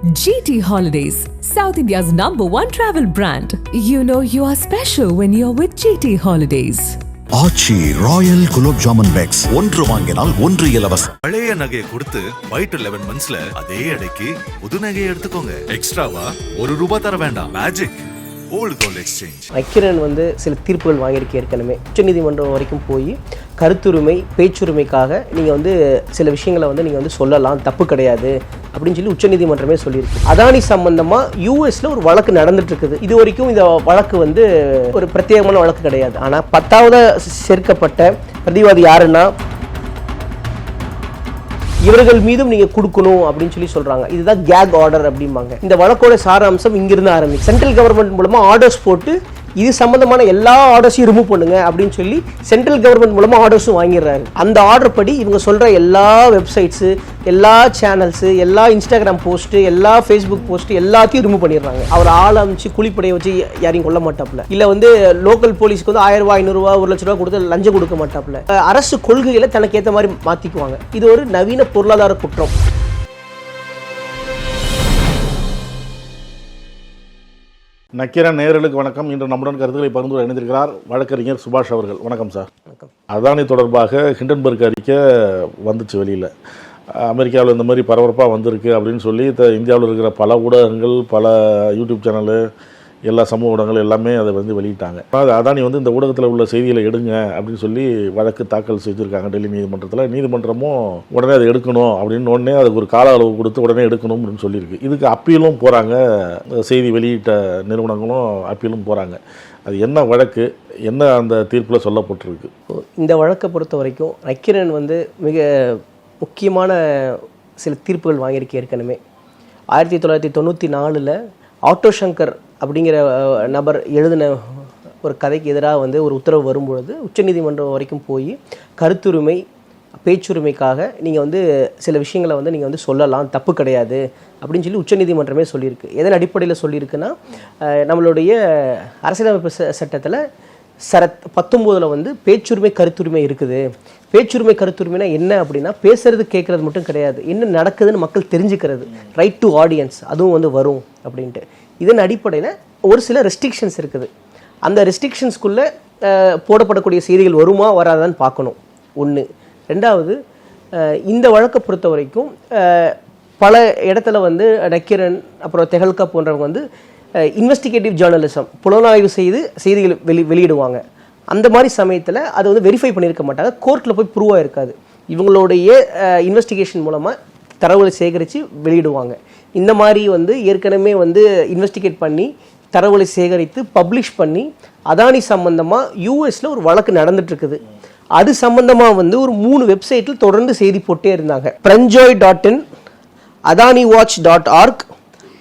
GT Holidays, South India's #1 travel brand. You know you are special when you're with GT Holidays. Aachi royal gulab jamun packs ஒன்று வாங்கினால் ஒன்று இலவசம். பழைய நகையை கொடுத்து வைட் 11 மந்த்ஸ்ல அதே அடைக்கு புது நகையை எடுத்துக்கோங்க. எக்ஸ்ட்ராவா ₹1 தர வேண்டாம். Magic old gold exchange. Nakkeeran சில தீர்ப்புகள் வாங்கியிருக்கு. ஏற்கனவே உச்சநீதிமன்றம் வரைக்கும் போய் கருத்துரிமை பேச்சுரிமைக்காக நீங்கள் சில விஷயங்களை நீங்கள் சொல்லலாம், தப்பு கிடையாது அப்படின்னு சொல்லி உச்சநீதிமன்றமே சொல்லியிருக்கு. அதானி சம்பந்தமாக யூஎஸ்ல ஒரு வழக்கு நடந்துட்டு இருக்குது. இது வரைக்கும் இந்த வழக்கு ஒரு பிரத்யேகமான வழக்கு கிடையாது. ஆனால் 10வது சேர்க்கப்பட்ட பிரதிவாதி யாருன்னா இவர்கள் மீதும் நீங்க கொடுக்கணும் அப்படின்னு சொல்லி சொல்றாங்க. இதுதான் கேக் ஆர்டர் அப்படிம்பாங்க. இந்த வழக்கோட சாராம்சம் இங்கிருந்து ஆரம்பிக்கும். சென்ட்ரல் கவர்மெண்ட் மூலமா ஆர்டர்ஸ் போட்டு இது சம்பந்தமான எல்லா ஆர்டர்ஸையும் ரிமூவ் பண்ணுங்க அப்படின்னு சொல்லி சென்ட்ரல் கவர்மெண்ட் மூலமா ஆர்டர்ஸும் வாங்கிடுறாரு. அந்த ஆர்டர் படி இவங்க சொல்ற எல்லா வெப்சைட்ஸு, எல்லா சேனல்ஸு, எல்லா இன்ஸ்டாகிராம் போஸ்ட்டு, எல்லா ஃபேஸ்புக் போஸ்ட்டு எல்லாத்தையும் ரிமூவ் பண்ணிடுறாங்க. அவர் ஆள் அமைச்சு கூலிப்படையை வச்சு யாரையும் கொல்ல மாட்டாப்புல, இல்ல லோக்கல் போலீஸ்க்கு ₹1000, ₹500, ₹1,00,000 கொடுத்து லஞ்சம் கொடுக்க மாட்டாப்புல. அரசு கொள்கைகளை தனக்கு ஏற்ற மாதிரி மாத்திக்குவாங்க. இது ஒரு நவீன பொருளாதார குற்றம். நக்கீரன் நேயர்களுக்கு வணக்கம். இன்று நம்முடன் கருத்துக்களை பகிர்ந்து இணைந்திருக்கிறார் வழக்கறிஞர் சுபாஷ் அவர்கள். வணக்கம் சார். வணக்கம். அதானி தொடர்பாக ஹிண்டன்பர்க் அறிக்கை வந்துச்சு வெளியில். அமெரிக்காவில் இந்த மாதிரி பரபரப்பாக வந்திருக்கு அப்படின்னு சொல்லி இந்தியாவில் இருக்கிற பல ஊடகங்கள், பல யூடியூப் சேனலு, எல்லா சமூக ஊடகங்கள் எல்லாமே அதை வெளியிட்டாங்க. அதானி இந்த ஊடகத்தில் உள்ள செய்திகளை எடுங்க அப்படின்னு சொல்லி வழக்கு தாக்கல் செய்திருக்காங்க டெல்லி நீதிமன்றத்தில். நீதிமன்றமும் உடனே அதை எடுக்கணும் அப்படின்னு உடனே அதுக்கு ஒரு கால அளவு கொடுத்து உடனே எடுக்கணும் அப்படின்னு சொல்லியிருக்கு. இதுக்கு அப்பீலும் போகிறாங்க, செய்தி வெளியிட்ட நிறுவனங்களும் அப்பீலும் போகிறாங்க. அது என்ன வழக்கு, என்ன அந்த தீர்ப்பில் சொல்லப்பட்டிருக்கு? இந்த வழக்கை பொறுத்த வரைக்கும் நக்கீரன் மிக முக்கியமான சில தீர்ப்புகள் வாங்கியிருக்கு. ஏற்கனவே 1994 ஆட்டோ சங்கர் அப்படிங்கிற நபர் எழுதின ஒரு கதைக்கு எதிராக ஒரு உத்தரவு வரும்பொழுது உச்சநீதிமன்றம் வரைக்கும் போய் கருத்துரிமை பேச்சுரிமைக்காக நீங்கள் சில விஷயங்களை நீங்கள் சொல்லலாம், தப்பு கிடையாது அப்படின்னு சொல்லி உச்சநீதிமன்றமே சொல்லியிருக்கு. எதன் அடிப்படையில் சொல்லியிருக்குன்னா, நம்மளுடைய அரசியலமைப்பு சட்டத்தில் சரத் 19 பேச்சுரிமை கருத்துரிமை இருக்குது. பேச்சுரிமை கருத்துரிமைனா என்ன அப்படின்னா, பேசுறது கேட்கறது மட்டும் கிடையாது, என்ன நடக்குதுன்னு மக்கள் தெரிஞ்சுக்கிறது, ரைட் டு ஆடியன்ஸ், அதுவும் வரும் அப்படின்ட்டு. இதன் அடிப்படையில் ஒரு சில ரெஸ்ட்ரிக்ஷன்ஸ் இருக்குது. அந்த ரெஸ்ட்ரிக்ஷன்ஸ்குள்ளே போடப்படக்கூடிய செய்திகள் வருமா வராதான்னு பார்க்கணும். ஒன்று. ரெண்டாவது, இந்த வழக்கை பொறுத்த வரைக்கும் பல இடத்துல நக்கீரன் அப்புறம் தெஹல்கா போன்றவங்க இன்வெஸ்டிகேட்டிவ் ஜேர்னலிசம், புலனாய்வு செய்து செய்திகள் வெளியிடுவாங்க. அந்த மாதிரி சமயத்தில் அதை வெரிஃபை பண்ணியிருக்க மாட்டாங்க, கோர்ட்டில் போய் ப்ரூவாக இருக்காது. இவங்களுடைய இன்வெஸ்டிகேஷன் மூலமாக தரவுகளை சேகரித்து வெளியிடுவாங்க. இந்த மாதிரி ஏற்கனவே இன்வெஸ்டிகேட் பண்ணி தரவுகளை சேகரித்து பப்ளிஷ் பண்ணி அதானி சம்பந்தமாக யூஎஸில் ஒரு வழக்கு நடந்துட்டு இருக்குது. அது சம்பந்தமாக ஒரு 3 வெப்சைட்டில் தொடர்ந்து செய்தி போட்டே இருந்தாங்க. pranjoy.in, adaniwatch.org,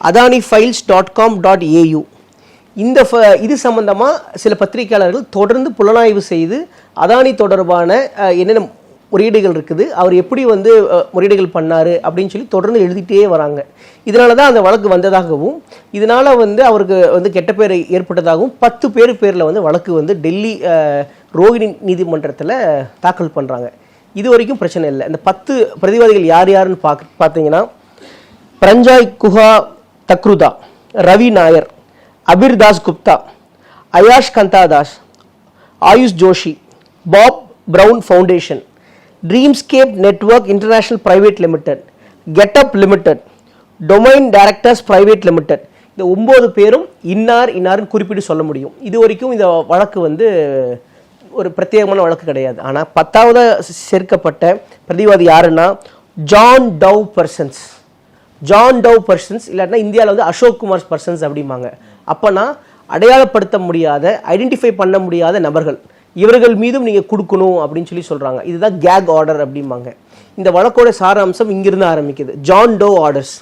adanifiles.com.au. இது சம்பந்தமாக சில பத்திரிகையாளர்கள் தொடர்ந்து புலனாய்வு செய்து அதானி தொடர்பான என்னென்ன முறையீடுகள் இருக்குது, அவர் எப்படி முறையீடுகள் பண்ணார் அப்படின்னு சொல்லி தொடர்ந்து எழுதிட்டே வராங்க. இதனால தான் அந்த வழக்கு வந்ததாகவும், இதனால் அவருக்கு கெட்ட பேர் ஏற்பட்டதாகவும் 10 பேரில் வழக்கு டெல்லி ரோஹிணி நீதிமன்றத்தில் தாக்கல் பண்ணுறாங்க. இது வரைக்கும் பிரச்சனை இல்லை. இந்த 10 பிரதிவாதிகள் யாருன்னு பார்த்தீங்கன்னா, Paranjoy Guha Thakurta, Ravi Nair, Abir Das Gupta, Ayash Kantadas, Ayush Joshi, Bob Brown Foundation, Dreamscape network international private limited, Getup limited, domain directors private limited. இந்த 9 பேரும் இன்னார்னு குறிப்பிட்டு சொல்ல முடியும். இது வரைக்கும் இந்த வழக்கு ஒரு பிரத்யேகமான வழக்கு கிடையாது. ஆனால் 10வது சேர்க்கப்பட்ட பிரதிவாதி யாருன்னா ஜான் டவ் பர்சன்ஸ். இல்லாட்டினா இந்தியாவில் அசோக் குமார் பர்சன்ஸ் அப்படிம்பாங்க. அப்போனா அடையாளப்படுத்த முடியாத, ஐடென்டிஃபை பண்ண முடியாத நபர்கள், இவர்கள் மீதும் நீங்கள் கொடுக்கணும் அப்படின்னு சொல்லி சொல்கிறாங்க. இதுதான் கேக் ஆர்டர் அப்படிம்பாங்க. இந்த வழக்கோட சாராம்சம் இங்கிருந்து ஆரம்பிக்குது. John Doe orders.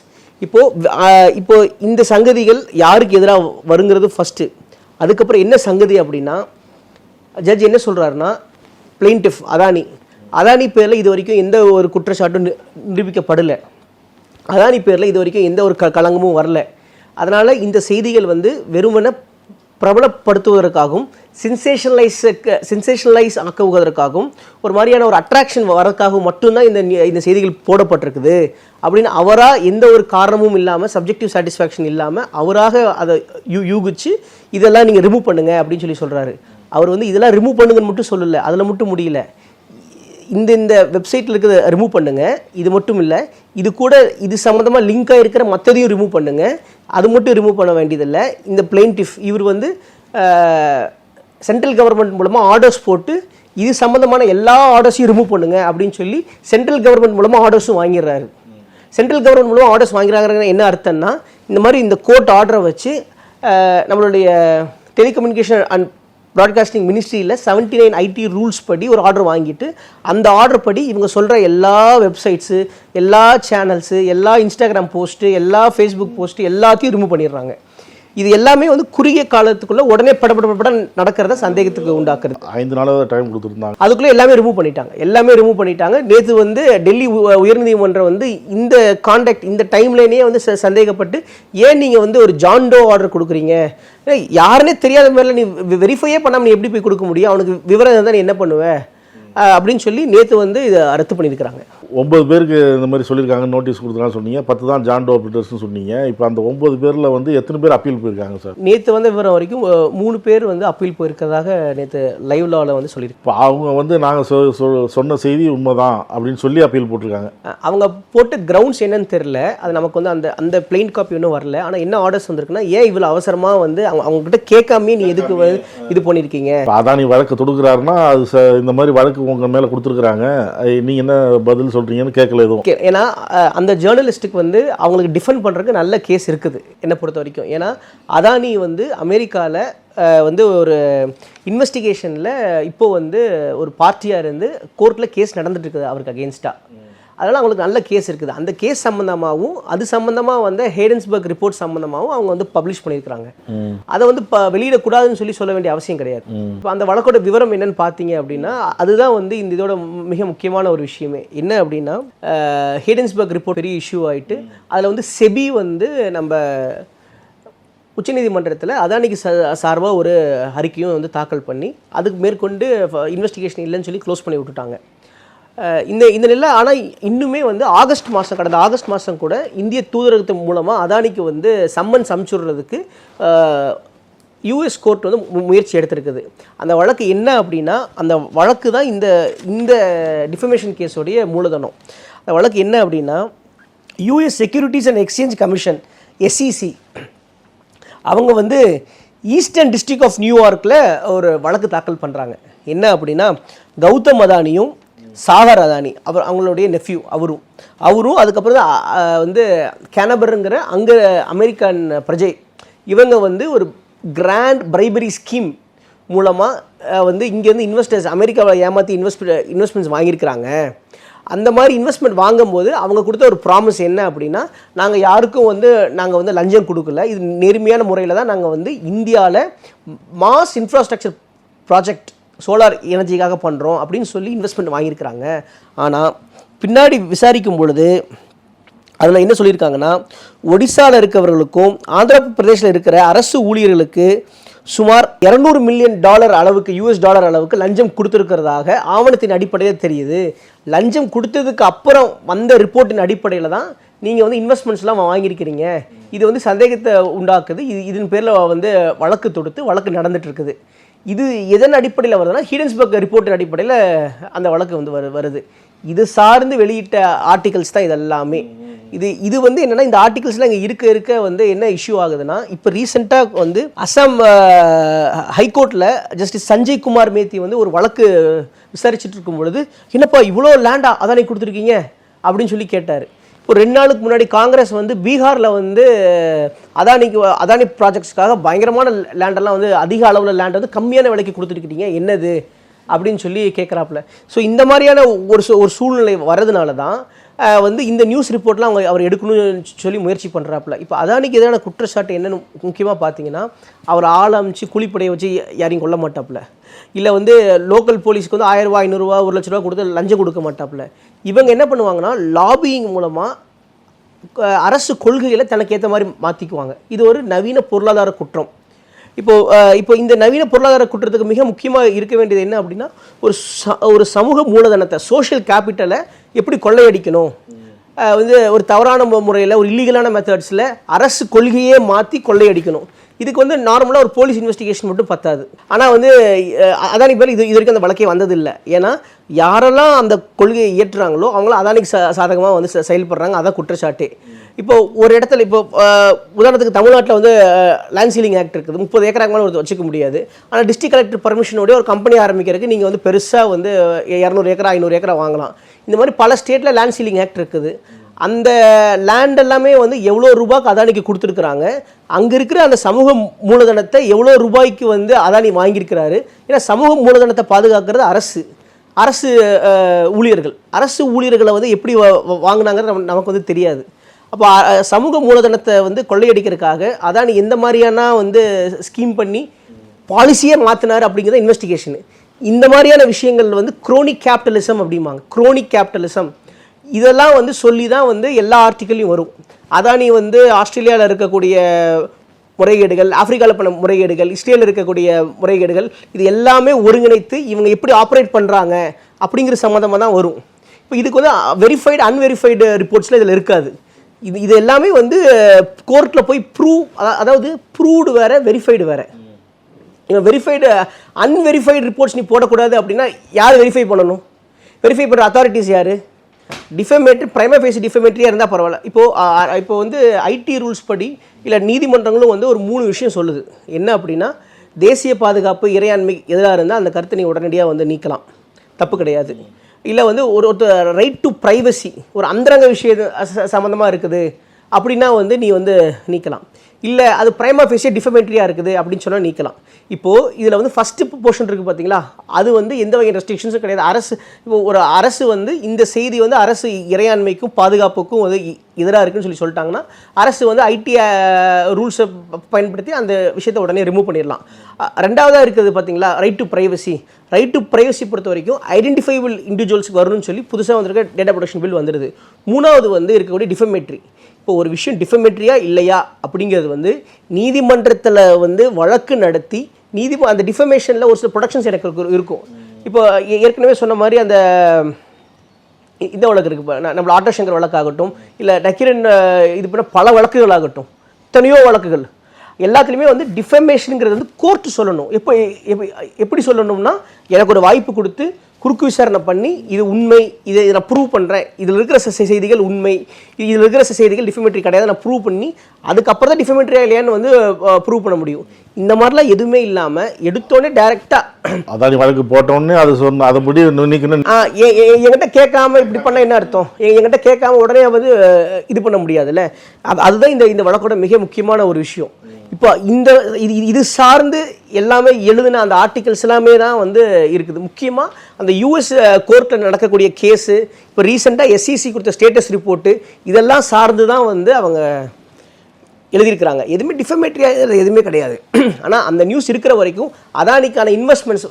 இப்போ இந்த சங்கதிகள் யாருக்கு எதிராக வருங்கிறது ஃபஸ்ட்டு. அதுக்கப்புறம் என்ன சங்கதி அப்படின்னா, ஜட்ஜ் என்ன சொல்கிறாருன்னா, பிளெயின்டிஃப் அதானி பேரில் இது வரைக்கும் எந்த ஒரு குற்றச்சாட்டும் நிரூபிக்கப்படலை. அதானி பேரில் இது வரைக்கும் எந்த ஒரு களங்கமும் வரல. அதனால் இந்த செய்திகள் வெறுமன பிரபலப்படுத்துவதற்காகவும் சென்சேஷனலைஸ் ஆக்குவதற்காகவும் ஒரு மாதிரியான ஒரு அட்ராக்ஷன் வரதுக்காகவும் மட்டும்தான் இந்த செய்திகள் போடப்பட்டிருக்குது அப்படின்னு அவராக எந்த ஒரு காரணமும் இல்லாமல் சப்ஜெக்டிவ் சாட்டிஸ்ஃபேக்ஷன் இல்லாமல் அவராக அதை யூகிச்சு இதெல்லாம் நீங்கள் ரிமூவ் பண்ணுங்க அப்படின்னு சொல்லி சொல்கிறாரு. அவர் வந்து இதெல்லாம் ரிமூவ் பண்ணுங்கன்னு மட்டும் சொல்லலை, அதில் மட்டும் முடியல. இந்த வெப்சைட்டில் இருக்கிறத ரிமூவ் பண்ணுங்கள், இது மட்டும் இல்லை, இது கூட இது சம்மந்தமாக லிங்காக இருக்கிற மற்றதையும் ரிமூவ் பண்ணுங்கள், அது மட்டும் ரிமூவ் பண்ண வேண்டியதில்லை. இந்த பிளெயின்டிஃப் இவர் வந்து சென்ட்ரல் கவர்மெண்ட் மூலமாக ஆர்டர்ஸ் போட்டு இது சம்மந்தமான எல்லா ஆர்டர்ஸையும் ரிமூவ் பண்ணுங்கள் அப்படின்னு சொல்லி சென்ட்ரல் கவர்மெண்ட் மூலமாக ஆர்டர்ஸும் வாங்கிடுறாரு. சென்ட்ரல் கவர்மெண்ட் மூலமாக ஆர்டர்ஸ் வாங்கிறாங்க என்ன அர்த்தம்னா, இந்த மாதிரி இந்த கோர்ட் ஆர்டரை வச்சு நம்மளுடைய டெலிகம்யூனிகேஷன் அண்ட் ப்ராட்காஸ்டிங் மினிஸ்ட்ரியில் 79 ஐடி ரூல்ஸ் படி ஒரு ஆர்டர் வாங்கிட்டு அந்த ஆர்டர் படி இவங்க சொல்கிற எல்லா வெப்சைட்ஸு, எல்லா சேனல்ஸு, எல்லா இன்ஸ்டாகிராம் போஸ்ட்டு, எல்லா ஃபேஸ்புக் போஸ்ட்டு எல்லாத்தையும் ரிமூவ் பண்ணிடுறாங்க. இது எல்லாமே வந்து குறுகிய காலத்துக்குள்ள உடனே படப்பட நடக்கிறத சந்தேகத்துக்கு உண்டாக்குறது. 5 நாளாவது டைம் கொடுத்துருந்தாங்க, அதுக்குள்ளே எல்லாமே ரிமூவ் பண்ணிட்டாங்க. நேற்று வந்து டெல்லி உயர்நீதிமன்றம் வந்து இந்த கான்டாக்ட் இந்த டைம்லைனே வந்து சந்தேகப்பட்டு ஏன் நீங்கள் வந்து ஒரு ஜான்டோ ஆர்டர் கொடுக்குறீங்க, யாருன்னே தெரியாத மாதிரில நீ வெரிஃபையே பண்ணாமல் நீ எப்படி போய் கொடுக்க முடியும், அவனுக்கு விவரம் இருந்தால் நீ என்ன பண்ணுவேன் அப்படின்னு சொல்லி நேற்று வந்து இதை ரத்து பண்ணியிருக்கிறாங்க. 9 பேருக்கு இந்த மாதிரி சொல்லியிருக்காங்க, நோட்டீஸ் கொடுத்துருக்காங்க சொன்னீங்க. 10 தான் ஜான்டோ ஆப்ரேட்டர்ஸ்னு சொன்னீங்க. இப்போ அந்த 9 பேரில் வந்து எத்தனை பேர் அப்பீல் போயிருக்காங்க சார்? நேற்று வந்து விவரம் வரைக்கும் 3 பேர் வந்து அப்பீல் போயிருக்கிறதாக நேற்று லைவ் லாவில் வந்து சொல்லியிருக்கோம். இப்போ அவங்க வந்து நாங்கள் சொன்ன செய்தி உண்மைதான் அப்படின்னு சொல்லி அப்பீல் போட்டிருக்காங்க. அவங்க போட்டு கிரவுண்ட்ஸ் என்னன்னு தெரியல, அது நமக்கு வந்து அந்த பிளெயின் காப்பி ஒன்றும் வரல. ஆனால் என்ன ஆர்டர்ஸ் வந்திருக்குன்னா, ஏன் இவ்வளோ அவசரமாக வந்து அவங்ககிட்ட கேட்காமே நீ எதுக்கு இது பண்ணியிருக்கீங்க. அதானி வழக்கு தொடுக்கிறாருன்னா அது இந்த மாதிரி வழக்கு உங்கள் மேலே கொடுத்துருக்குறாங்க, நீங்கள் என்ன பதில் சொல்கிறீங்கன்னு கேட்கல எதுவும். ஏன்னா அந்த ஜேர்னலிஸ்ட்டுக்கு வந்து அவங்களுக்கு டிஃபெண்ட் பண்ணுறதுக்கு நல்ல கேஸ் இருக்குது என்னை பொறுத்த வரைக்கும். ஏன்னா அதானி வந்து அமெரிக்காவில் வந்து ஒரு இன்வெஸ்டிகேஷனில் இப்போ வந்து ஒரு பார்ட்டியாக இருந்து கோர்ட்டில் கேஸ் நடந்துட்டு இருக்குது அவருக்கு அகெயின்ஸ்டாக. அதனால் அவங்களுக்கு நல்ல கேஸ் இருக்குது. அந்த கேஸ் சம்மந்தமாகவும் அது சம்மந்தமாக வந்து ஹேடன்ஸ்பர்க் ரிப்போர்ட் சம்மந்தமாகவும் அவங்க வந்து பப்ளிஷ் பண்ணியிருக்கிறாங்க. அதை வந்து வெளியிடக்கூடாதுன்னு சொல்ல வேண்டிய அவசியம் கிடையாது. இப்போ அந்த வழக்கோட விவரம் என்னன்னு பார்த்தீங்க அப்படின்னா, அதுதான் வந்து இந்த இதோட மிக முக்கியமான ஒரு விஷயமே. என்ன அப்படின்னா, ஹேடன்ஸ்பர்க் ரிப்போர்ட் பெரிய இஷ்யூ ஆகிட்டு அதில் வந்து செபி வந்து நம்ம உச்சநீதிமன்றத்தில் அதானிக்கு சார்பாக ஒரு அறிக்கையும் வந்து தாக்கல் பண்ணி அதுக்கு மேற்கொண்டு இன்வெஸ்டிகேஷன் இல்லைன்னு சொல்லி க்ளோஸ் பண்ணி விட்டுட்டாங்க. இந்த நிலை. ஆனால் இன்னுமே வந்து கடந்த ஆகஸ்ட் மாதம் கூட இந்திய தூதரகத்தின் மூலமாக அதானிக்கு வந்து சம்மன்ஸ் அனுப்பிச்சுடுறதுக்கு யூஎஸ் கோர்ட் வந்து முயற்சி எடுத்திருக்குது. அந்த வழக்கு என்ன அப்படின்னா, அந்த வழக்கு தான் இந்த டிஃபமேஷன் கேஸோடைய மூலதனம். அந்த வழக்கு என்ன அப்படின்னா, US securities and exchange commission SEC அவங்க வந்து ஈஸ்டர்ன் டிஸ்ட்ரிக்ட் ஆஃப் நியூயார்க்கில் ஒரு வழக்கு தாக்கல் பண்ணுறாங்க. என்ன அப்படின்னா, கௌதம் அதானியும் சாகர் அதானி அவங்களுடைய நெஃப்யூ அவரும் அதுக்கப்புறம் தான் வந்து கேனபருங்கிற அங்கே அமெரிக்கன் பிரஜை இவங்க வந்து ஒரு கிராண்ட் பிரைபரி ஸ்கீம் மூலமாக வந்து இங்கேருந்து இன்வெஸ்டர்ஸ் அமெரிக்காவில் ஏமாற்றி இன்வெஸ்ட்மெண்ட்ஸ் வாங்கியிருக்கிறாங்க. அந்த மாதிரி இன்வெஸ்ட்மெண்ட் வாங்கும்போது அவங்க கொடுத்த ஒரு ப்ராமிஸ் என்ன அப்படின்னா, நாங்கள் யாருக்கும் வந்து நாங்கள் வந்து லஞ்சம் கொடுக்கல, இது நேர்மையான முறையில் தான் நாங்கள் வந்து இந்தியாவில் மாஸ் இன்ஃப்ராஸ்ட்ரக்சர் ப்ராஜெக்ட் சோலார் எனர்ஜிக்காக பண்ணுறோம் அப்படின்னு சொல்லி இன்வெஸ்ட்மெண்ட் வாங்கியிருக்கிறாங்க. ஆனால் பின்னாடி விசாரிக்கும் பொழுது அதில் என்ன சொல்லியிருக்காங்கன்னா, ஒடிசாவில் இருக்கிறவர்களுக்கும் ஆந்திர பிரதேசில் இருக்கிற அரசு ஊழியர்களுக்கு சுமார் $200 மில்லியன் அளவுக்கு US டாலர் அளவுக்கு லஞ்சம் கொடுத்துருக்கிறதாக ஆவணத்தின் அடிப்படையில் தெரியுது. லஞ்சம் கொடுத்ததுக்கு அப்புறம் வந்த ரிப்போர்ட்டின் அடிப்படையில் தான் நீங்கள் வந்து இன்வெஸ்ட்மெண்ட்ஸ்லாம் வாங்கியிருக்கிறீங்க. இது வந்து சந்தேகத்தை உண்டாக்குது. இதன் பேரில் வந்து வழக்கு தொடுத்து வழக்கு நடந்துட்டு இருக்குது. இது எதன் அடிப்படையில் வருதுன்னா, ஹிடன்ஸ்பர்க் ரிப்போர்ட்டின் அடிப்படையில் அந்த வழக்கு வந்து வருது. இது சார்ந்து வெளியிட்ட ஆர்டிகல்ஸ் தான் இதெல்லாமே. இது வந்து என்னென்னா, இந்த ஆர்டிகல்ஸ்லாம் இங்கே இருக்க வந்து என்ன இஷ்யூ ஆகுதுன்னா, இப்போ ரீசெண்டாக வந்து அசாம் ஹைகோர்ட்டில் ஜஸ்டிஸ் சஞ்சய் குமார் மேத்தி வந்து ஒரு வழக்கு விசாரிச்சுட்டு இருக்கும் பொழுது, என்னப்பா இவ்வளோ லேண்டா அதானி கொடுத்துருக்கீங்க அப்படின்னு சொல்லி கேட்டார். ஒரு 2 நாளுக்கு முன்னாடி காங்கிரஸ் வந்து பீகாரில் வந்து அதானி ப்ராஜெக்ட்ஸ்க்காக பயங்கரமான லேண்டெல்லாம் வந்து அதிக அளவில் லேண்ட் வந்து கம்மியான விலைக்கு கொடுத்துருக்கீங்க என்னது அப்படின்னு சொல்லி கேட்குறாப்புல. ஸோ இந்த மாதிரியான ஒரு சூழ்நிலை வரதுனால தான் வந்து இந்த நியூஸ் ரிப்போர்ட்லாம் அவர் எடுக்கணும்னு சொல்லி முயற்சி பண்ணுறாப்புல. இப்போ அதானிக்கு எதிரான குற்றச்சாட்டு என்னென்னு முக்கியமாக பார்த்தீங்கன்னா, அவர் அமைச்சு கூலிப்படையை வச்சு யாரையும் கொல்ல மாட்டாப்புல, இல்லை வந்து லோக்கல் போலீஸ்க்கு வந்து $1000, $500, $1 லட்ச கொடுத்து லஞ்சம் கொடுக்க மாட்டாப்புல. இவங்க என்ன பண்ணுவாங்கன்னா, லாபியிங் மூலமாக அரசு கொள்கைகளை தனக்கு ஏற்ற மாதிரி மாற்றிக்குவாங்க. இது ஒரு நவீன பொருளாதார குற்றம். இப்போ இந்த நவீன பொருளாதார குற்றத்துக்கு மிக முக்கியமாக இருக்க வேண்டியது என்ன அப்படின்னா, ஒரு சமூக மூலதனத்தை, சோஷியல் கேபிட்டலை எப்படி கொள்ளையடிக்கணும், வந்து ஒரு தவறான முறையில், ஒரு இல்லீகலான மெத்தட்ஸில் அரசு கொள்கையே மாற்றி கொள்ளையடிக்கணும். இதுக்கு வந்து நார்மலாக ஒரு போலீஸ் இன்வெஸ்டிகேஷன் மட்டும் பத்தாது. ஆனால் வந்து அதானி பேர் இது வரைக்கும் அந்த வழக்கே வந்ததில்லை. ஏன்னா யாரெல்லாம் அந்த கொள்கையை இயற்றுறாங்களோ அவங்களும் அதானிக்கு சாதகமாக வந்து செயல்படுறாங்க. அதான் குற்றச்சாட்டே. இப்போ ஒரு இடத்துல, இப்போ உதாரணத்துக்கு தமிழ்நாட்டில் வந்து லேண்ட் சீலிங் ஆக்ட் இருக்குது. 30 ஏக்கராக்கு மேலே ஒரு வச்சுக்க முடியாது. ஆனால் டிஸ்ட்ரிக்ட் கலெக்டர் பர்மிஷனோட ஒரு கம்பெனி ஆரம்பிக்கிறதுக்கு நீங்கள் வந்து பெருசாக வந்து 200 ஏக்கரா 500 ஏக்கரா வாங்கலாம். இந்த மாதிரி பல ஸ்டேட்டில் லேண்ட் சீலிங் ஆக்ட் இருக்குது. அந்த லேண்ட் எல்லாமே வந்து எவ்வளோ ரூபாய்க்கு அதானிக்கு கொடுத்துருக்குறாங்க, அங்கே இருக்கிற அந்த சமூக மூலதனத்தை எவ்வளோ ரூபாய்க்கு வந்து அதானி வாங்கியிருக்கிறாரு. ஏன்னா சமூக மூலதனத்தை பாதுகாக்கிறது அரசு ஊழியர்களை வந்து எப்படி வாங்கினாங்கிறது நமக்கு வந்து தெரியாது. அப்போ சமூக மூலதனத்தை வந்து கொள்ளையடிக்கிறதுக்காக அதானி எந்த மாதிரியான வந்து ஸ்கீம் பண்ணி பாலிசியே மாற்றினார் அப்படிங்கிறத இன்வெஸ்டிகேஷனு. இந்த மாதிரியான விஷயங்கள் வந்து குரோனிக் கேபிட்டலிசம் அப்படிம்பாங்க. குரோனிக் கேபிட்டலிசம் இதெல்லாம் வந்து சொல்லி தான் வந்து எல்லா ஆர்டிக்கல்லையும் வரும். அதானி வந்து ஆஸ்திரேலியாவில் இருக்கக்கூடிய முறைகேடுகள், ஆப்பிரிக்காவில் பண்ண முறைகேடுகள், இஸ்ரேலில் இருக்கக்கூடிய முறைகேடுகள், இது எல்லாமே ஒருங்கிணைத்து இவங்க எப்படி ஆப்ரேட் பண்ணுறாங்க அப்படிங்கிற சம்மந்தமாக தான் வரும். இப்போ இதுக்கு வந்து வெரிஃபைடு அன்வெரிஃபைடு ரிப்போர்ட்ஸில் இதில் இருக்காது. இது எல்லாமே வந்து கோர்ட்டில் போய் அதாவது ப்ரூவ்டு வேறு, வெரிஃபைடு வேறு. வெரிஃபைடு அன்வெரிஃபைடு ரிப்போர்ட்ஸ் நீ போடக்கூடாது அப்படின்னா யார் வெரிஃபை பண்ணணும்? வெரிஃபை பண்ணுற அத்தாரிட்டிஸ் யார்? டிஃபமேட்ரி, பிரைமா ஃபேசி டிஃபமேட்ரியாக இருந்தால் பரவாயில்ல. இப்போ வந்து ஐடி ரூல்ஸ் படி இல்லை நீதிமன்றங்களும் வந்து ஒரு 3 விஷயம் சொல்லுது. என்ன அப்படின்னா, தேசிய பாதுகாப்பு, இறையாண்மை எதிராக இருந்தால் அந்த கருத்தை நீ உடனடியாக வந்து நீக்கலாம், தப்பு கிடையாது. இல்லை வந்து ஒரு ரைட் டு ப்ரைவசி, ஒரு அந்தரங்க விஷயம் சம்மந்தமாக இருக்குது அப்படின்னா வந்து நீ வந்து நீக்கலாம். இல்லை அது பிரைமா ஃபேசி டிஃபமேட்ரியாக இருக்குது அப்படின்னு சொன்னால் நீக்கலாம். இப்போது இதில் வந்து ஃபஸ்ட்டு போர்ஷன் இருக்குது பார்த்தீங்களா, அது வந்து எந்த வகை ரெஸ்ட்ரிக்ஷன்ஸும் கிடையாது. ஒரு அரசு வந்து இந்த செய்தி வந்து அரசு இறையாண்மைக்கும் பாதுகாப்புக்கும் வந்து எதிராக இருக்குன்னு சொல்லிட்டாங்கன்னா அரசு வந்து ஐடி ரூல்ஸை பயன்படுத்தி அந்த விஷயத்தை உடனே ரிமூவ் பண்ணிடலாம். ரெண்டாவதாக இருக்குது பார்த்தீங்களா, ரைட் டு ப்ரைவசி பொறுத்த வரைக்கும் ஐடென்டிஃபைபிள் இண்டிவிஜுவல்ஸுக்கு வரணும்னு சொல்லி புதுசாக வந்திருக்க டேட்டா ப்ரொடெக்ஷன் பில் வந்துடுது. மூணாவது வந்து இருக்கக்கூடிய டிஃபமேட்ரி. இப்போ ஒரு விஷயம் டிஃபமேட்ரியா இல்லையா அப்படிங்கிறது வந்து நீதிமன்றத்தில் வந்து வழக்கு நடத்தி அந்த டிஃபமேஷனில் ஒரு சில ப்ரொடக்ஷன்ஸ் எனக்கு இருக்கும். இப்போ ஏற்கனவே சொன்ன மாதிரி அந்த இந்த வழக்கு இருக்குது, நம்மள ஆட்டோ சங்கர் வழக்காகட்டும், இல்லை நக்கீரன் இது பண்ண பல வழக்குகள் ஆகட்டும், எத்தனையோ வழக்குகள் எல்லாத்துலேயுமே வந்து டிஃபமேஷனுங்கிறது வந்து கோர்ட்டு சொல்லணும். எப்படி சொல்லணும்னா, எனக்கு ஒரு வாய்ப்பு கொடுத்து குறுக்கு விசாரணை பண்ணி இது உண்மை, இதை நான் ப்ரூவ் பண்ணுறேன், இதில் இருக்கிற செய்திகள் உண்மை, இதில் இருக்கிற செய்திகள் டிஃபமேட்ரி கிடையாது, நான் ப்ரூவ் பண்ணி அதுக்கப்புறம் தான் டிஃபமேட்ரியா இல்லையான்னு வந்து ப்ரூவ் பண்ண முடியும். இந்த மாதிரிலாம் எதுவுமே இல்லாமல் எடுத்தோடனே டைரெக்டாக அதானி வழக்கு போட்டோடனே அது சொன்ன அதை முடி என்கிட்ட கேட்காம இப்படி பண்ண என்ன அர்த்தம்? என்கிட்ட கேட்காம உடனே வந்து இது பண்ண முடியாதுல்ல. அதுதான் இந்த வழக்கோட மிக முக்கியமான ஒரு விஷயம். இப்போ இது சார்ந்து எல்லாமே எழுதின அந்த ஆர்டிகல்ஸ் எல்லாமே தான் வந்து இருக்குது. முக்கியமாக அந்த யூஎஸ் கோர்ட்டில் நடக்கக்கூடிய கேஸு, இப்போ ரீசெண்டாக எஸ்இசி கொடுத்த ஸ்டேட்டஸ் ரிப்போர்ட்டு, இதெல்லாம் சார்ந்து தான் வந்து அவங்க எழுதியிருக்கிறாங்க. எதுவுமே டிஃபமேட்ரியாக எதுவுமே கிடையாது. ஆனால் அந்த நியூஸ் இருக்கிற வரைக்கும் அதானிக்கான இன்வெஸ்ட்மெண்ட்ஸ்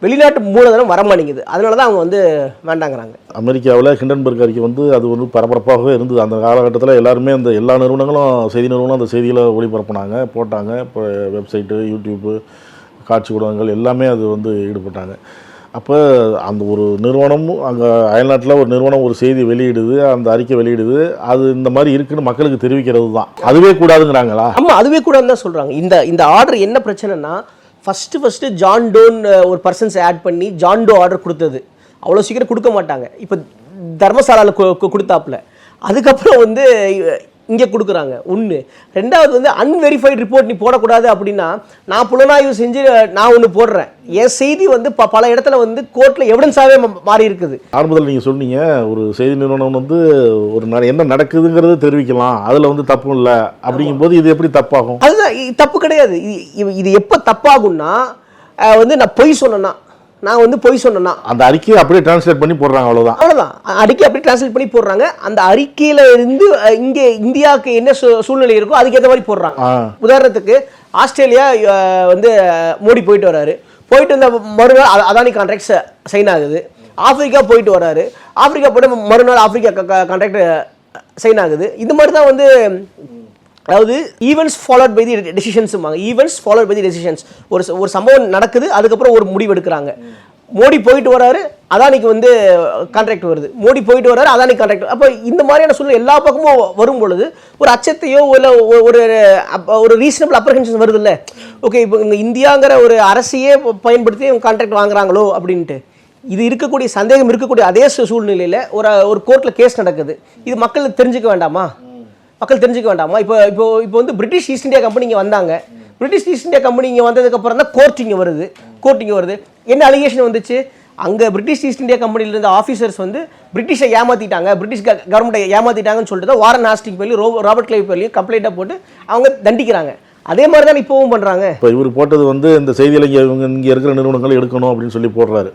வெளிநாட்டு மூலதனம் வரமாட்டேங்குது. அதனால தான் அவங்க வந்து வேண்டாங்கிறாங்க. அமெரிக்காவில் ஹிண்டன்பர்க் அறிக்கை வந்து அது வந்து பரபரப்பாகவே இருந்தது. அந்த காலகட்டத்தில் எல்லாருமே அந்த எல்லா நிறுவனங்களும் செய்தி நிறுவனம் அந்த செய்தியில் ஒளிபரப்புனாங்க, போட்டாங்க. இப்போ வெப்சைட்டு, யூடியூப்பு, காட்சி ஊடகங்கள் எல்லாமே அது வந்து ஈடுபட்டாங்க. அப்போ அந்த ஒரு நிறுவனமும் அங்கே அயல்நாட்டில் ஒரு நிறுவனம் ஒரு செய்தி வெளியிடுது, அந்த அறிக்கை வெளியிடுது, அது இந்த மாதிரி இருக்குன்னு மக்களுக்கு தெரிவிக்கிறது தான். அதுவே கூடாதுங்கிறாங்களா? ஆமாம், அதுவே கூடாதுன்னு தான் சொல்கிறாங்க. இந்த ஆர்டர் என்ன பிரச்சனைனா, ஃபஸ்ட்டு ஜான் டோன் ஒரு பர்சன்ஸ் ஆட் பண்ணி ஜான் டோ ஆர்டர் கொடுத்தது அவ்வளோ சீக்கிரம் கொடுக்க மாட்டாங்க. இப்போ தர்மசாலாவில் கொடுத்தாப்புல, அதுக்கப்புறம் வந்து இங்கே கொடுக்குறாங்க. ஒன்று. ரெண்டாவது வந்து அன்வெரிஃபைடு ரிப்போர்ட் நீ போடக்கூடாது அப்படின்னா, நான் புலனாய்வு செஞ்சு நான் ஒன்று போடுறேன், என் செய்தி வந்து பல இடத்துல வந்து கோர்ட்டில் எவிடன்ஸாகவே மாறி இருக்குது. ஆரம்பத்தில் நீங்கள் சொன்னீங்க ஒரு செய்தி நிறுவனம் வந்து ஒரு என்ன நடக்குதுங்கிறது தெரிவிக்கலாம், அதில் வந்து தப்பு இல்லை அப்படிங்கும்போது இது எப்படி தப்பாகும்? அதுதான் தப்பு கிடையாது. இது எப்போ தப்பாகும்னா, வந்து நான் பொய் சொன்னேன்னா அந்த அறிக்கையை அப்படியே டிரான்ஸ்லேட் பண்ணி போடுறாங்க, அவ்வளோதான். அறிக்கை அப்படியே டிரான்ஸ்லேட் பண்ணி போடுறாங்க. அந்த அறிக்கையில இருந்து இங்கே இந்தியாவுக்கு என்ன சூழ்நிலை இருக்கோ அதுக்கு ஏற்ற மாதிரி போடுறாங்க. உதாரணத்துக்கு ஆஸ்திரேலியா வந்து மோடி போயிட்டு வராரு, போயிட்டு வந்த மறுநாள் அதானி கான்ட்ராக்ட் சைன் ஆகுது. ஆப்பிரிக்கா போயிட்டு வராரு, ஆப்பிரிக்கா போய்ட்டு மறுநாள் ஆப்பிரிக்கா கான்ட்ராக்ட் சைன் ஆகுது. இந்த மாதிரி தான் வந்து அதாவது ஈவெண்ட்ஸ் ஃபாலோட் பை தி டெசிஷன்ஸுமாங்க. Events followed by the decisions. ஒரு சம்பவம் நடக்குது, அதுக்கப்புறம் ஒரு முடிவு எடுக்கிறாங்க. மோடி போயிட்டு வராரு, அதானிக்கு வந்து கான்ட்ராக்ட் வருது. மோடி போயிட்டு வராரு, அதானிக்கு கான்ட்ராக்ட். அப்போ இந்த மாதிரியான சூழ்நிலை எல்லா பக்கமும் வரும் பொழுது ஒரு அச்சத்தையோ இல்லை ஒரு ரீசனபிள் அப்ரஹென்ஷன் வருது இல்லை. ஓகே, இப்போ இங்கே இந்தியாங்கிற ஒரு அரசையே பயன்படுத்தி கான்ட்ராக்ட் வாங்குறாங்களோ அப்படின்ட்டு இது இருக்கக்கூடிய சந்தேகம் இருக்கக்கூடிய அதே சூழ்நிலையில் ஒரு கோர்ட்டில் கேஸ் நடக்குது. இது மக்கள் தெரிஞ்சுக்க வேண்டாமா? இப்போ வந்து பிரிட்டிஷ் ஈஸ்ட் இந்தியா கம்பெனி இங்கே வந்தாங்க. பிரிட்டிஷ் ஈஸ்ட் இந்தியா கம்பெனி இங்கே வந்ததுக்கப்புறம் தான் கோர்ட் இங்கே வருது. என்ன அலிகேஷன் வந்துச்சு? அங்கே பிரிட்டிஷ் ஈஸ்ட் இந்தியா கம்பெனியில் இருந்த ஆஃபீஸர்ஸ் வந்து பிரிட்டிஷை ஏமாற்றிட்டாங்க, பிரிட்டிஷ் கவர்மெண்ட்டை ஏமாற்றிட்டாங்கன்னு சொல்லிட்டு தான் வாரன் ஹாஸ்டிங் பேர்லையும் ராபர்ட் கிளைவ் பேர்லையும் கம்ப்ளைண்ட்டாக போட்டு அவங்க தண்டிக்கிறாங்க. அதே மாதிரி தான் இப்போவும் பண்ணுறாங்க. இப்போ இவர் போட்டது வந்து இந்த செய்தியில் இங்கே இருக்கிற நிறுவனங்கள் எடுக்கணும் அப்படின்னு சொல்லி போடுறாரு.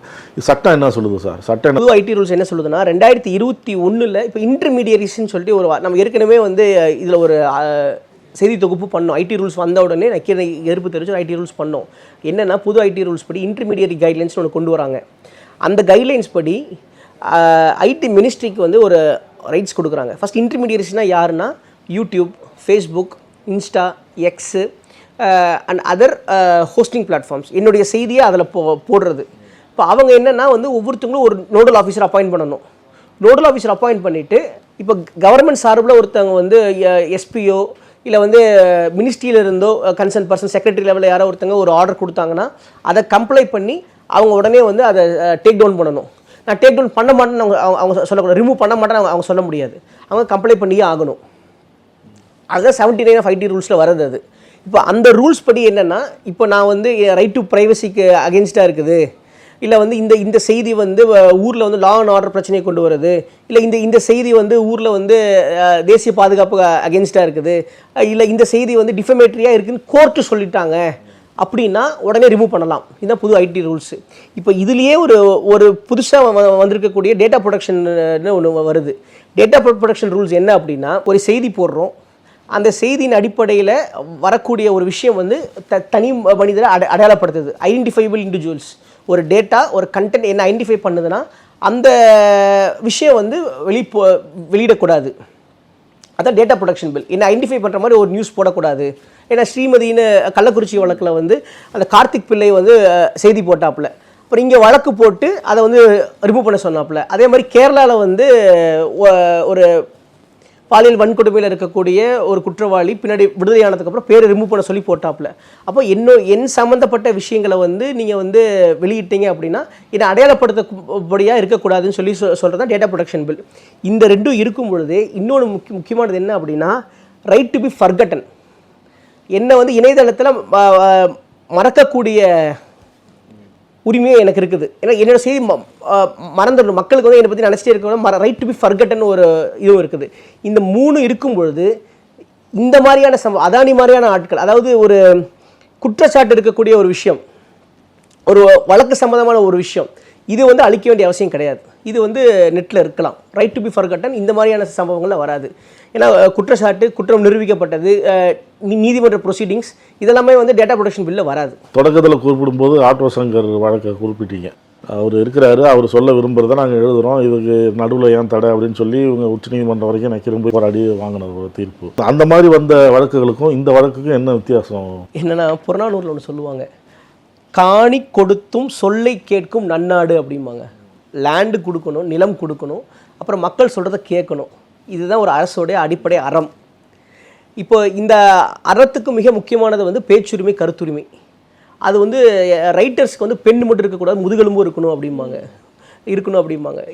சட்டம் என்ன சொல்லுது சார்? சட்டம் புது ஐடி ரூல்ஸ் என்ன சொல்லுதுன்னா 2021 இப்போ இன்டர்மீடியரிஸ்ன்னு சொல்லிட்டு நம்ம ஏற்கனவே வந்து இதில் ஒரு செய்தி தொகுப்பு பண்ணோம். ஐடி ரூல்ஸ் வந்த உடனே நக்கீரனை எதிர்ப்பு தெரிவிச்சு ஐடி ரூல்ஸ் பண்ணோம். என்னென்னா புது ஐடி ரூல்ஸ் படி இன்டர்மீடியரி கைட்லைன்ஸ் ஒன்று கொண்டு வராங்க. அந்த கைட்லைன்ஸ் படி ஐடி மினிஸ்ட்ரிக்கு வந்து ஒரு ரைட்ஸ் கொடுக்குறாங்க. ஃபஸ்ட் இன்டர்மீடியரிஸ்னால் யாருன்னா YouTube, Facebook, Insta, x and other hosting platforms என்னுடைய செய்தியை அதில் போடுறது. இப்போ அவங்க என்னென்னா வந்து ஒவ்வொருத்தவங்களும் ஒரு நோடல் ஆஃபீஸர் அப்பாயிண்ட் பண்ணணும். நோடல் ஆஃபீஸர் அப்பாயிண்ட் பண்ணிவிட்டு இப்போ கவர்மெண்ட் சார்பில் ஒருத்தவங்க வந்து எஸ்பிஓ இல்லை வந்து மினிஸ்ட்ரியில் இருந்தோ கன்சர்ன் பர்சன் செக்ரட்டரி லெவலில் யாரோ ஒருத்தங்க ஒரு ஆர்டர் கொடுத்தாங்கன்னா அதை கம்ப்ளை பண்ணி அவங்க உடனே வந்து அதை டேக் டவுன் பண்ணணும். நான் டேக் டவுன் பண்ண மாட்டேன்னு அவங்க சொல்லக்கூடாது, ரிமூவ் பண்ண மாட்டேன்னு அவங்க சொல்ல முடியாது. அவங்க கம்ப்ளை பண்ணியே ஆகணும். அதுதான் 79 of ஐடி ரூல்ஸில் வருது. அது இப்போ அந்த ரூல்ஸ் படி என்னென்னா, இப்போ நான் வந்து ரைட் டு ப்ரைவசிக்கு அகென்ஸ்டாக இருக்குது, இல்லை வந்து இந்த செய்தி வந்து ஊரில் வந்து லா அண்ட் ஆர்டர் பிரச்சனையை கொண்டு வருது, இல்லை இந்த செய்தி வந்து ஊரில் வந்து தேசிய பாதுகாப்பு அகென்ஸ்டாக இருக்குது, இல்லை இந்த செய்தி வந்து டிஃபமேட்ரியாக இருக்குதுன்னு கோர்ட்டு சொல்லிட்டாங்க அப்படின்னா உடனே ரிமூவ் பண்ணலாம். இதுதான் புது ஐடி ரூல்ஸு. இப்போ இதுலேயே ஒரு புதுசாக வந்திருக்கக்கூடிய டேட்டா ப்ரொடெக்ஷன்னு ஒன்று வருது. டேட்டா ப்ரொடெக்ஷன் ரூல்ஸ் என்ன அப்படின்னா, ஒரு செய்தி போடுறோம், அந்த செய்தியின் அடிப்படையில் வரக்கூடிய ஒரு விஷயம் வந்து தனி மனிதரை அடையாளப்படுத்துது. Identifiable individuals. ஒரு டேட்டா ஒரு கண்டென்ட் என்ன ஐடென்டிஃபை பண்ணுதுன்னா அந்த விஷயம் வந்து வெளியிடக்கூடாது. அதான் டேட்டா ப்ரொடெக்ஷன் பில். என்ன ஐடென்டிஃபை பண்ணுற மாதிரி ஒரு நியூஸ் போடக்கூடாது. ஏன்னா ஸ்ரீமதின்னு கள்ளக்குறிச்சி வழக்கில் வந்து அந்த கார்த்திக் பிள்ளை வந்து செய்தி போட்டாப்புல, அப்புறம் இங்கே வழக்கு போட்டு அதை வந்து ரிமூவ் பண்ண சொன்னாப்புல. அதே மாதிரி கேரளாவில் வந்து ஒரு பாலியல் வன்கொடுமையில் இருக்கக்கூடிய ஒரு குற்றவாளி பின்னாடி விடுதலையானதுக்கப்புறம் பேரை ரிமூவ் பண்ண சொல்லி போட்டாப்புல. அப்போ என் சம்மந்தப்பட்ட விஷயங்களை வந்து நீங்கள் வந்து வெளியிட்டீங்க அப்படின்னா இதை அடையாளப்படுத்தபடியாக இருக்கக்கூடாதுன்னு சொல்லி சொல்கிறது தான் டேட்டா ப்ரொடெக்ஷன் பில். இந்த ரெண்டும் இருக்கும் பொழுது இன்னொன்று முக்கியமானது என்ன அப்படின்னா, ரைட் டு பி ஃபர்கட்டன். என்னை வந்து இணையதளத்தில் மறக்கக்கூடிய உரிமையே எனக்கு இருக்குது. ஏன்னா என்னோட செய்தி மறந்துடணும், மக்களுக்கு வந்து என்னை பற்றி நினச்சிட்டே இருக்கணும். ரைட் டு பி ஃபர்கட்டன் ஒரு இதுவும் இருக்குது. இந்த 3 இருக்கும் பொழுது இந்த மாதிரியான அதானி மாதிரியான ஆட்கள், அதாவது ஒரு குற்றச்சாட்டு இருக்கக்கூடிய ஒரு விஷயம், ஒரு வழக்கு சம்பந்தமான ஒரு விஷயம், இது வந்து அழிக்க வேண்டிய அவசியம் கிடையாது. இது வந்து நெட்டில் இருக்கலாம். ரைட் டு பி ஃபர்கட்டன் இந்த மாதிரியான சம்பவங்கள்லாம் வராது. ஏன்னா குற்றச்சாட்டு, குற்றம் நிரூபிக்கப்பட்டது, நீதிமன்ற ப்ரொசீடிங்ஸ் இதெல்லாமே வந்து டேட்டா ப்ரொடெக்ஷன் பில்லில் வராது. தொடக்கத்தில் குறிப்பிடும்போது ஆட்டோ சங்கர் வழக்கை குறிப்பிட்டீங்க. அவர் இருக்கிறாரு, அவர் சொல்ல விரும்புகிறத நாங்கள் எழுதுகிறோம், இதுக்கு நடுவில் ஏன் தடை அப்படின்னு சொல்லி இவங்க உச்சநீதிமன்றம் வரைக்கும் நான் திரும்ப போராடி வாங்கின ஒரு தீர்ப்பு. அந்த மாதிரி வந்த வழக்குகளுக்கும் இந்த வழக்குக்கும் என்ன வித்தியாசம்? என்னென்னா, புறநானூரில் ஒன்று சொல்லுவாங்க, காணி கொடுத்தும் சொல்லை கேட்கும் நன்னாடு அப்படிம்பாங்க. லேண்டு கொடுக்கணும், நிலம் கொடுக்கணும், அப்புறம் மக்கள் சொல்கிறத கேட்கணும். இதுதான் ஒரு அரசோடைய அடிப்படை அறம். இப்போ இந்த அறத்துக்கு மிக முக்கியமானது வந்து பேச்சுரிமை, கருத்துரிமை. அது வந்து ரைட்டர்ஸ்க்கு வந்து பெண் மட்டும் இருக்கக்கூடாது, முதுகெலும்பும் இருக்கணும் அப்படிம்பாங்க.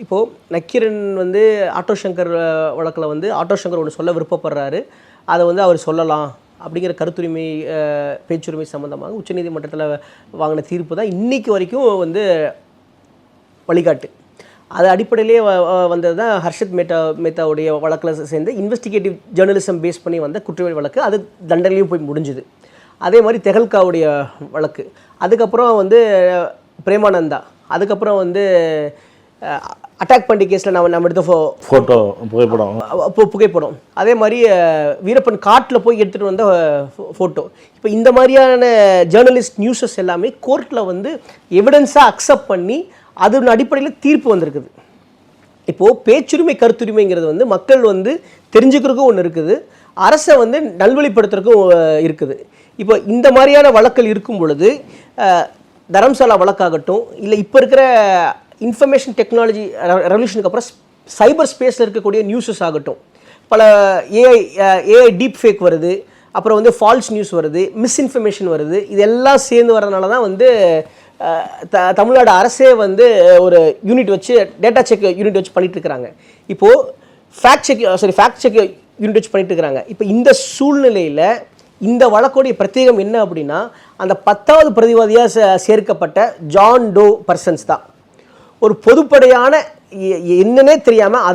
இப்போது நக்கீரன் வந்து ஆட்டோ சங்கர் வழக்கில் வந்து ஆட்டோ சங்கர் ஒன்று சொல்ல விருப்பப்படுறாரு, அதை வந்து அவர் சொல்லலாம் அப்படிங்கிற கருத்துரிமை, பேச்சுரிமை சம்மந்தமாக உச்சநீதிமன்றத்தில் வாங்கின தீர்ப்பு தான் இன்றைக்கு வரைக்கும் வந்து வழிகாட்டு. அது அடிப்படையிலே வந்தது தான் ஹர்ஷத் மேத்தாவுடைய வழக்கில் சேர்ந்து இன்வெஸ்டிகேட்டிவ் ஜேர்னலிசம் பேஸ் பண்ணி வந்த குற்றவியல் வழக்கு. அது தண்டனையிலையும் போய் முடிஞ்சுது. அதே மாதிரி தெஹல்காவுடைய வழக்கு, அதுக்கப்புறம் வந்து பிரேமானந்தா, அதுக்கப்புறம் வந்து அட்டாக் பண்ணி கேஸில் நம்ம எடுத்த புகைப்படம், அதே மாதிரி வீரப்பன் காட்டில் போய் எடுத்துகிட்டு வந்த ஃபோட்டோ. இப்போ இந்த மாதிரியான ஜேர்னலிஸ்ட் நியூஸஸ் எல்லாமே கோர்ட்டில் வந்து எவிடன்ஸாக அக்செப்ட் பண்ணி அதன் அடிப்படையில் தீர்ப்பு வந்திருக்குது. இப்போது பேச்சுரிமை, கருத்துரிமைங்கிறது வந்து மக்கள் வந்து தெரிஞ்சுக்கிறதுக்கும் ஒன்று இருக்குது, அரசை வந்து நல்வழிப்படுத்துறதுக்கும் இருக்குது. இப்போ இந்த மாதிரியான வழக்கல் இருக்கும் பொழுது தரம்சாலா வழக்காகட்டும், இல்லை இப்போ இருக்கிற இன்ஃபர்மேஷன் டெக்னாலஜி ரெவல்யூஷனுக்கு அப்புறம் சைபர் ஸ்பேஸில் இருக்கக்கூடிய நியூஸஸ் ஆகட்டும், பல ஏஐ டீப் ஃபேக் வருது, அப்புறம் வந்து ஃபால்ஸ் நியூஸ் வருது, மிஸ்இன்ஃபர்மேஷன் வருது. இதெல்லாம் சேர்ந்து வரதுனால தான் வந்து தமிழ்நாடு அரசே வந்து ஒரு யூனிட் வச்சு டேட்டா செக் யூனிட் வச்சு பண்ணிட்டு இருக்கிறாங்க. இப்போது ஃபேக்ட் செக் யூனிட் வச்சு பண்ணிட்டு இருக்கிறாங்க. இப்போ இந்த சூழ்நிலையில் இந்த வழக்குடைய பிரத்யேகம் என்ன அப்படின்னா, அந்த 10வது பிரதிவாதியாக சேர்க்கப்பட்ட ஜான் டோ பர்சன்ஸ் தான் ஒரு பொதுப்படையான என்னன்னே தெரியாமல்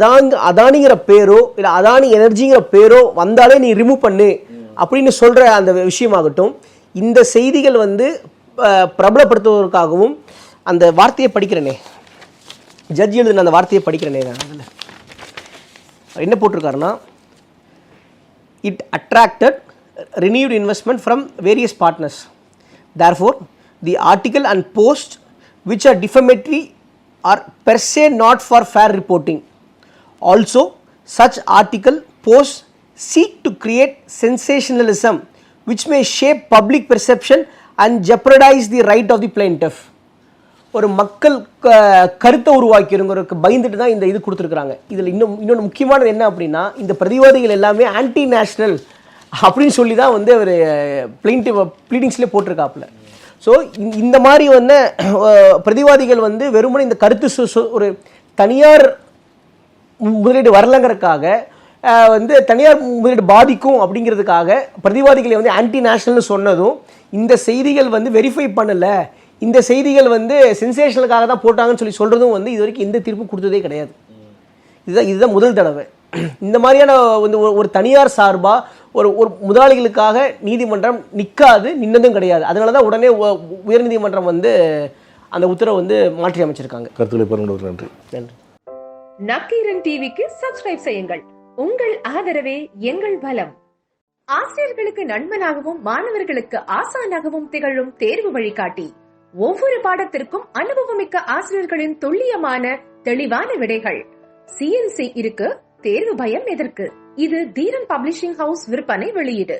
அதானிங்கிற பேரோ இல்லை அதானி எனர்ஜிங்கிற பேரோ வந்தாலே நீ ரிமூவ் பண்ணு அப்படின்னு சொல்கிற அந்த விஷயமாகட்டும், இந்த செய்திகள் வந்து பிரபலப்படுத்துவதற்காகவும் அந்த வார்த்தையை படிக்கிறேனே, ஜட்ஜி எழுதுன அந்த வார்த்தையை படிக்கிறேனே, அதில் என்ன போட்டிருக்காருன்னா, it attracted renewed investment from various partners. Therefore, the article and post which are defamatory are per se not for fair reporting. Also, such article posts seek to create sensationalism which may shape public perception and jeopardize the right of the plaintiff. ஒரு மக்கள் கருத்தை உருவாக்கிருங்கிறதுக்கு பயந்துட்டு தான் இந்த இது கொடுத்துருக்குறாங்க. இதில் இன்னொன்று முக்கியமானது என்ன அப்படின்னா, இந்த பிரதிவாதிகள் எல்லாமே ஆன்டி நேஷ்னல் அப்படின்னு சொல்லி தான் வந்து அவர் ப்ளீடிங்ஸ்லேயே போட்டிருக்காப்புல. ஸோ இந்த மாதிரி வந்து பிரதிவாதிகள் வந்து வெறுமனே இந்த கருத்து ஒரு தனியார் முதலீடு வரலங்கிறதுக்காக வந்து தனியார் முதலீடு பாதிக்கும் அப்படிங்கிறதுக்காக பிரதிவாதிகளை வந்து ஆன்டி நேஷ்னல்னு சொன்னதும், இந்த செய்திகள் வந்து வெரிஃபை பண்ணலை, இந்த செய்திகள் வந்து சென்சேஷனுக்காக தான் போட்டாங்கன்னு சொல்லி சொல்கிறதும் வந்து இது வரைக்கும் எந்த தீர்ப்பும் கொடுத்ததே கிடையாது. இதுதான் முதல் தடவை. இந்த மாதிரியான வந்து ஒரு தனியார் சார்பாக ஒரு முதலாளிகளுக்காக நீதிமன்றம் நிற்காது, நின்னதும் கிடையாது. அதனால தான் உடனே உயர்நீதிமன்றம் வந்து அந்த உத்தரவை வந்து மாற்றி அமைச்சிருக்காங்க. கருத்துக்களை பகிர்ந்ததற்கு நன்றி. நன்றி. நக்கீரன் டிவிக்கு சப்ஸ்கிரைப் செய்யுங்கள். உங்கள் ஆதரவே எங்கள் பலம். ஆசிரியர்களுக்கு நண்பனாகவும் மாணவர்களுக்கு ஆசானாகவும் திகழும் தேர்வு வழிகாட்டி. ஒவ்வொரு பாடத்திற்கும் அனுபவமிக்க ஆசிரியர்களின் துல்லியமான தெளிவான விடைகள். CNC இருக்கு, தேர்வு பயம் எதற்கு? இது தீரன் பப்ளிஷிங் ஹவுஸ் விற்பனை வெளியீடு.